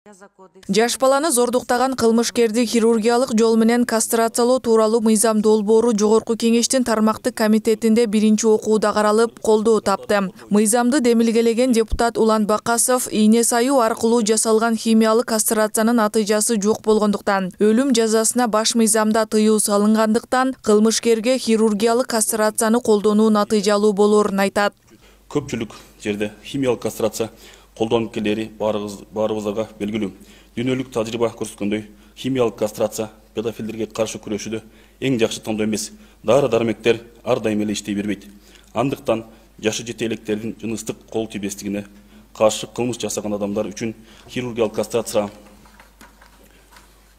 Жаш баланы зордуктаган кылмышкерди хирургиялык жол менен кастрациялоо тууралуу мыйзам долбоору Жогорку Кеңештин тармактык комитетинде биринчи окууда каралып, колдоо тапты. Мыйзамды демилгелеген депутат Улан Бакасов ийне саюу аркылуу жасалган химиялык кастрациянын натыйжасы жок болгондуктан, өлүм жазасына баш мыйзамда тыюу салынгандыктан, кылмышкерге хирургиялык кастрацияны колдонуу натыйжалуу болоорун айтат. Көпчүлүк жерде химиялык кастрация колдонуп келери баарыбызга белгилүү. Дүйнөлүк тажрыйба көрсөткөндөй, химиялык кастрация педофилдерге каршы күрөшүүдө эң жакшы тандоо эмес. Дары-дармектер ар дайым эле иштей бербейт. Андыктан жашы жете электердин жыныстык кол тийбестигине каршы кылмыш жасаган адамдар үчүн хирургиялык кастрация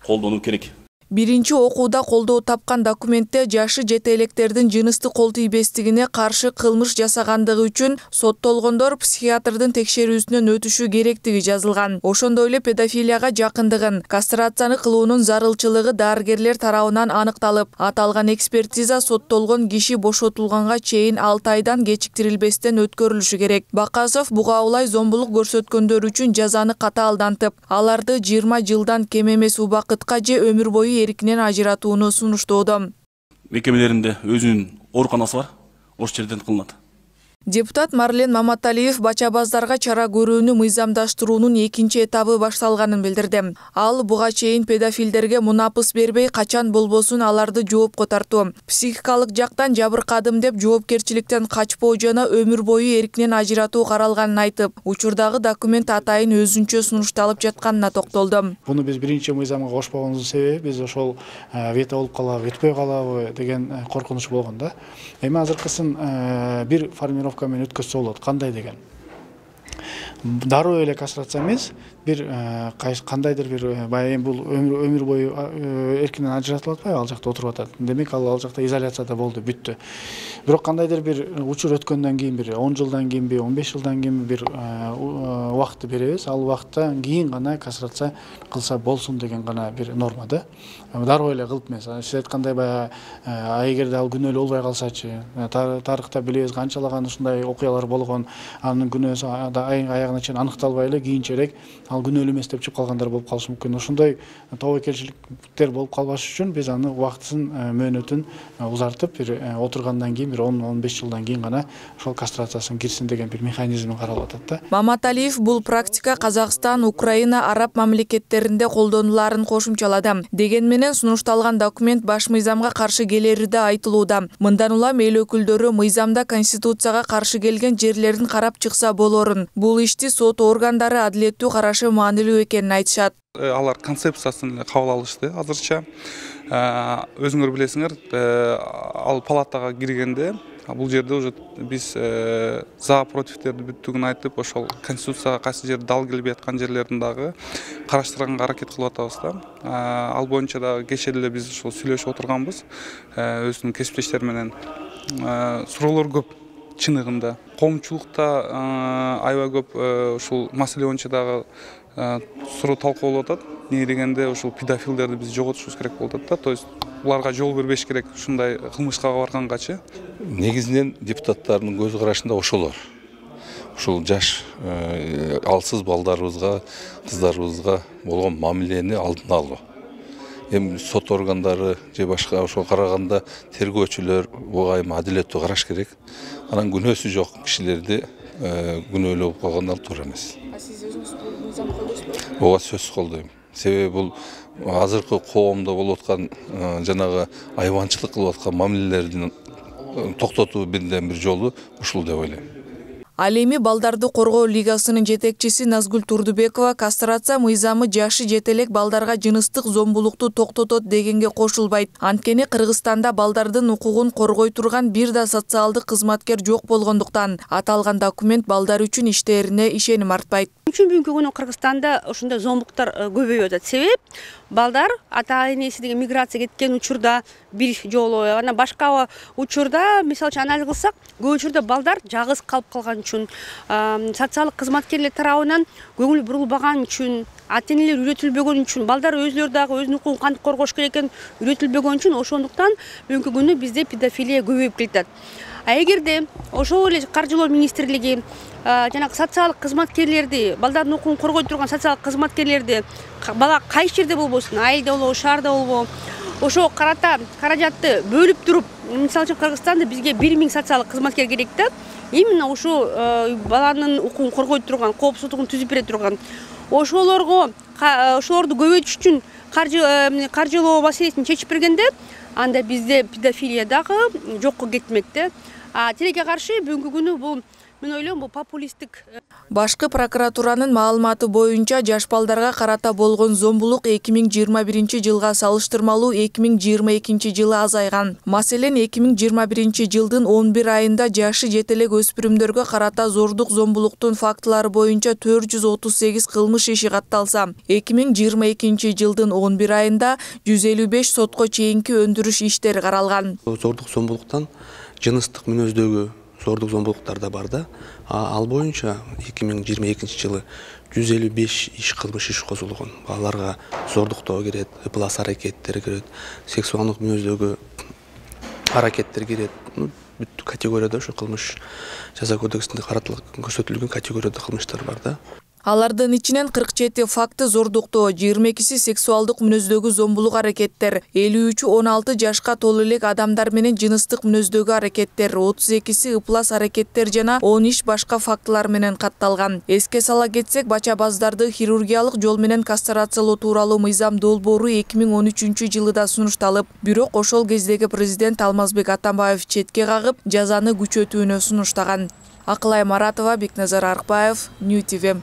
колдонуу керек. Биринчи окууда колдоо тапкан документте жашы жете электердин жыныстык кол тийбестигине каршы кылмыш жасагандыгы үчүн соттолгондор психиатрдын текшерүүсүнөн өтүшү керектиги жазылган. Ошондой эле педофилияга жакындыгын, кастрацияны кылуунун зарылчылыгы дарыгерлер тарабынан аныкталып, аталган экспертиза соттолгон киши бошотулганга чейин 6 айдан кечиктирилбестен өткөрүлүшү керек. Бакасов буга улай зомбулук көрсөткөндөр үчүн жазаны катаалдантып, аларды 20 жылдан кем эмес убакытка же өмүр бою эркинен ажыратууну сунуштоодо. Мекемелеринде өзүнүн ооруканасы бар, ошол жерден кылынат. Депутат Марлен Маматалиев бачабаздарга чара көрүүнү мыйзамдаштыруунун экинчи этабы башталганын билдирди. Ал буга чейин педофилдерге мунапыс бербей, качан болбосун аларды жоопко тартуу, психикалык жактан жабыркадым деп жоопкерчиликтен качпоо жана өмүр бою эркинен ажыратуу каралганын айтып, учурдагы документ атайын өзүнчө сунушталып жатканына токтолду. Буну биз биринчи мыйзамга кошпогонубуздун себеби биз ошол вето болуп калабы, өтпөй калабы деген коркунуч болгон да. Эми азыркысын бир формировка мен өткөзсө болот. Кандай деген? Дароо эле кастрация эмес, бир кандайдыр бир баягы бул өмүр бою эркинен ажыратылып атпайбы, ал жакта отуруп атат. Демек ал жакта изоляцияда болду, бүттү. Бирок кандайдыр бир учур өткөндөн кийин, бир 10 жылдан кийинби, 15 жылдан кийинби бир убакытты беребиз. Ал убакыттан кийин гана кастрация кылса болсун деген гана бир норма да. Дароо эле кылып эмес. Сиз айткандай баягы эгерде ал күнөөлүү болбой калсачы, тарыхта билебиз канчалаган ушундай окуялар болгон, анын күнөөсү аягына чейин аныкталбай эле кийинчерээк ал күнөөлүү эмес деп чыгып калгандар болуп калышы мүмкүн. Ошондой тобокелчиликтер болуп калбаш үчүн биз аны убактысын мөөнөтүн узартып, бир отургандан кийин, бир 10-15 жылдан кийин гана ошол кастрациясын кирсин деген бир механизм каралып атат да. Маматалиев бул практика Казакстан, Украина, араб мамлекеттеринде колдонуларын кошумчалады. Деген менен сунушталган документ баш мыйзамга каршы келери да айтылууда. Мындан улам эл өкүлдөрү мыйзамда конституцияга каршы келген жерлерин карап чыкса болорун. Бул ишти сот органдары адилеттүү карашы маанилүү экенин айтышат. Алар концепциясын кабыл алышты азырча. Өзүңөр билесиңер, ал палатага киргенде бул жерде уже биз за противтерди бүттүгүн айтып, ошол конституцияга кайсы жер дал келбей аткан жерлерин дагы караштырганга аракет кылып атабыз да. Ал боюнча дагы кечээ эле биз ошол сүйлөшүп отурганбыз. Өзүнүн кесиптештери менен суроолор көп. Чыныгында коомчулукта аябай көп ушул маселе боюнча дагы суроо талкуулап атат. Не дегенде ушул педофилдерди биз жоготушубуз керек болуп атат да. То есть буларга жол бербеш керек ушундай кылмышка баргангачы. Негизинен депутаттардын көз карашында ошолор. Ушул жаш алсыз балдарыбызга, кыздарыбызга болгон мамилени алдын алуу. Эми сот органдары же башка ошол караганда тергөөчүлөр буга эми адилеттүү караш керек. Анан күнөөсү жок кишилерди күнөөлүү болуп калгандар туура эмес. Сиз өзүңүз бул мыйзамды колдойсузбу? Ооба, сөзсүз колдойм. Себеби бул азыркы коомдо болуп аткан жанагы айванчылык кылып аткан мамилелердин токтотуу бирден бир жолу ушул деп ойлойм. Ал эми Балдарды коргоо лигасынын жетекчиси Назгүл Турдубекова кастрация мыйзамы жашы жетелек балдарга жыныстык зомбулукту токтотот дегенге кошулбайт. Анткени Кыргызстанда балдардын укугун коргой турган бир да социалдык кызматкер жок болгондуктан аталган документ балдар үчүн иштерине ишеним артпайт. Бүгүнкү күнү Кыргызстанда ушундай зомбуктар көбөйүп атат. Себеп балдар ата энеси деген миграция кеткен учурда бир жолу, анан башка учурда, мисалы үчүн анализ кылсак, көп учурда балдар жалгыз калып калган үчүн, социалдык кызматкерлер тарабынан көңүл бурулбаган үчүн, ата энелер үйрөтүлбөгөн үчүн, балдар өзүлөрү дагы өзүнүн укугун кантип коргош керек экенин үйрөтүлбөгөн үчүн, ошондуктан бүгүнкү күнү бизде педофилия көбөйүп келатат. Эгерде ошол эле каржылоо министрлиги жанагы социалдык кызматкерлерди, балдардын укугун коргой турган социалдык кызматкерлерди бала кайсы жерде болбосун, айылда болобу, шаарда болобу, ошо карата каражатты бөлүп туруп, мисалы үчүн Кыргызстанда бизге 1000 социалдык кызматкер керек да. Именно ошо баланын укугун коргой турган, коопсуздугун түзүп бере турган. Ошолорду көбөйтүш үчүн каржылоо маселесин чечип бергенде, анда бизде педофилия дагы жокко кетмек да. Тилекке каршы бүгүнкү күнү бул мен ойлойм бул популисттик. Башкы прокуратуранын маалыматы боюнча жаш балдарга карата болгон зомбулук 2021 жылга салыштырмалуу 2022 жылы азайган. Маселен 2021 жылдын 11 айында жашы жетелек өспүрүмдөргө карата зордук зомбулуктун фактылары боюнча 438 кылмыш иши катталса, 2022 жылдын 11 айында 155 сотко чейинки өндүрүш иштери каралган. Зордук зомбулуктан жыныстык мүнөздөгү зордук зомбулуктар да бар да. Ал боюнча 2022 жылы 155 кылмыш иш козулгон. Балаларга зордуктоо кирет, ыплас аракеттер кирет, сексуалдык мүнөздөгү аракеттер кирет. Бүт категорияда ошо кылмыш жаза кодексинде көрсөтүлгөн категорияда кылмыштар бар да. Алардын ичинен 47 факты зордуктоо, 22 сексуалдык мүнөздөгү зомбулук аракеттер, 53 16 жашка толуу элек адамдар менен жыныстык мүнөздөгү аракеттер, 32 ыплас аракеттер жана 10 иш башка фактылар менен катталган. Эске сала кетсек, бача баздарды хирургиялык жол менен кастрациялоо тууралуу мыйзам долбоору 2013 жылыда сунушталып, бирок ошол кездеги президент Алмазбек Атамбаев четке кагып, жазаны күчөтүүнү сунуштаган. Акылай Маратова, Бекназар Аркбаев, Нью ТВ.